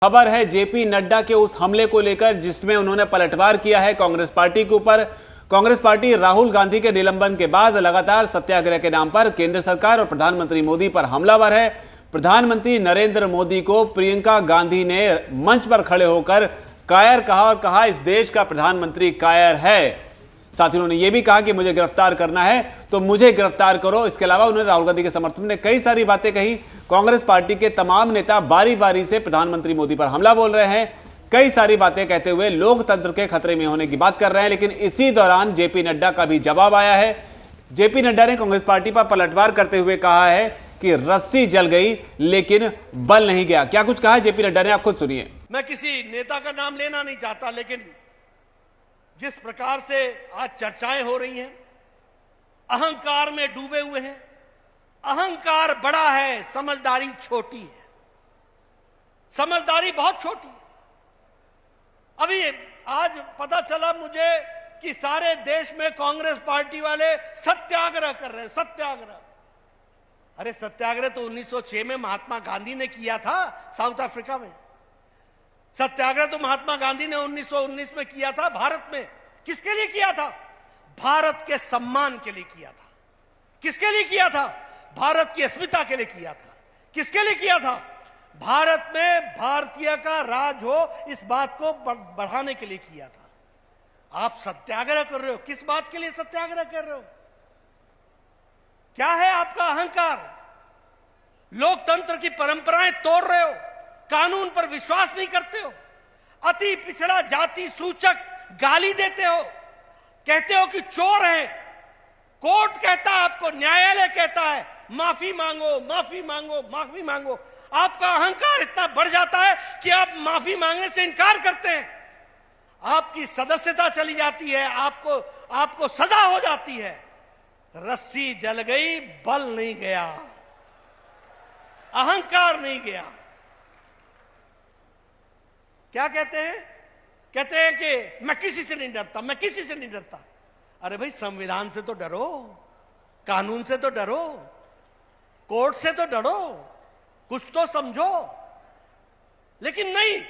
खबर है जेपी नड्डा के उस हमले को लेकर जिसमें उन्होंने पलटवार किया है कांग्रेस पार्टी के ऊपर। कांग्रेस पार्टी राहुल गांधी के निलंबन के बाद लगातार सत्याग्रह के नाम पर केंद्र सरकार और प्रधानमंत्री मोदी पर हमलावर है। प्रधानमंत्री नरेंद्र मोदी को प्रियंका गांधी ने मंच पर खड़े होकर कायर कहा और कहा इस देश का प्रधानमंत्री कायर है। साथ ही उन्होंने यह भी कहा कि मुझे गिरफ्तार करना है तो मुझे गिरफ्तार करो। इसके अलावा उन्होंने राहुल गांधी के समर्थन में कई सारी बातें कही। कांग्रेस पार्टी के तमाम नेता बारी बारी से प्रधानमंत्री मोदी पर हमला बोल रहे हैं, कई सारी बातें कहते हुए लोकतंत्र के खतरे में होने की बात कर रहे हैं। लेकिन इसी दौरान जेपी नड्डा का भी जवाब आया है। जेपी नड्डा ने कांग्रेस पार्टी पर पलटवार करते हुए कहा है कि रस्सी जल गई लेकिन बल नहीं गया। क्या कुछ कहा है जेपी नड्डा ने, आप खुद सुनिए। मैं किसी नेता का नाम लेना नहीं चाहता, लेकिन जिस प्रकार से आज चर्चाएं हो रही हैं, अहंकार में डूबे हुए हैं। अहंकार बड़ा है, समझदारी छोटी है। समझदारी बहुत छोटी है। अभी आज पता चला मुझे कि सारे देश में कांग्रेस पार्टी वाले सत्याग्रह कर रहे हैं। सत्याग्रह, अरे सत्याग्रह तो 1906 में महात्मा गांधी ने किया था साउथ अफ्रीका में। सत्याग्रह तो महात्मा गांधी ने 1919 में किया था भारत में। किसके लिए किया था? भारत के सम्मान के लिए किया था। किसके लिए किया था? भारत की अस्मिता के लिए किया था। किसके लिए किया था? भारत में भारतीय का राज हो, इस बात को बढ़ाने के लिए किया था। आप सत्याग्रह कर रहे हो, किस बात के लिए सत्याग्रह कर रहे हो? क्या है आपका अहंकार? लोकतंत्र की परंपराएं तोड़ रहे हो, कानून पर विश्वास नहीं करते हो, अति पिछड़ा जाति सूचक गाली देते हो, कहते हो कि चोर है। कोर्ट कहता है आपको, न्यायालय कहता है माफी मांगो, माफी मांगो, माफी मांगो। आपका अहंकार इतना बढ़ जाता है कि आप माफी मांगने से इनकार करते हैं। आपकी सदस्यता चली जाती है, आपको सजा हो जाती है। रस्सी जल गई, बल नहीं गया, अहंकार नहीं गया। क्या कहते हैं? कहते हैं कि मैं किसी से नहीं डरता, मैं किसी से नहीं डरता। अरे भाई, संविधान से तो डरो, कानून से तो डरो, कोर्ट से तो डरो, कुछ तो समझो। लेकिन नहीं,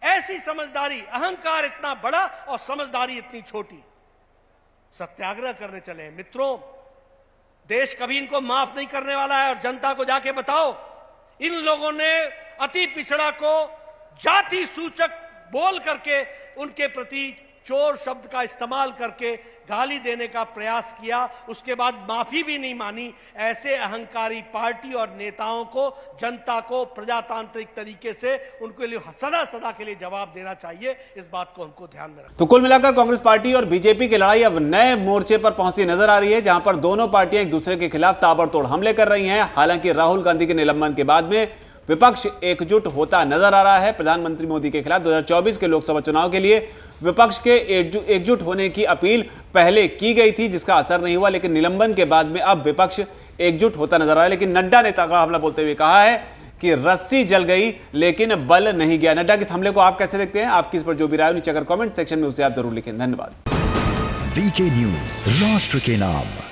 ऐसी समझदारी, अहंकार इतना बड़ा और समझदारी इतनी छोटी। सत्याग्रह करने चले हैं। मित्रों, देश कभी इनको माफ नहीं करने वाला है। और जनता को जाके बताओ, इन लोगों ने अति पिछड़ा को जाति सूचक बोल करके उनके प्रति चोर शब्द का इस्तेमाल करके गाली देने का प्रयास किया, उसके बाद माफी भी नहीं मानी। ऐसे अहंकारी पार्टी और नेताओं को, जनता को प्रजातांत्रिक तरीके से उनके लिए सदा सदा के लिए जवाब देना चाहिए। इस बात को हमको ध्यान में रखना। तो कुल मिलाकर कांग्रेस पार्टी और बीजेपी की लड़ाई अब नए मोर्चे पर पहुंचती नजर आ रही है, जहां पर दोनों पार्टियां एक दूसरे के खिलाफ ताबड़तोड़ हमले कर रही हैं। हालांकि राहुल गांधी के निलंबन के बाद में विपक्ष एकजुट होता नजर आ रहा है। प्रधानमंत्री मोदी के खिलाफ 2024 के लोकसभा चुनाव के लिए विपक्ष के एकजुट होने की अपील पहले की गई थी, जिसका असर नहीं हुआ। लेकिन निलंबन के बाद में अब विपक्ष एकजुट होता नजर आ रहा है। लेकिन नड्डा ने तगड़ा हमला बोलते हुए कहा है कि रस्सी जल गई लेकिन बल नहीं गया। नड्डा के इस हमले को आप कैसे देखते हैं? आपकी इस पर जो भी राय नीचे अगर कमेंट सेक्शन में उसे आप जरूर लिखें। धन्यवाद। वीके न्यूज, राष्ट्र के नाम।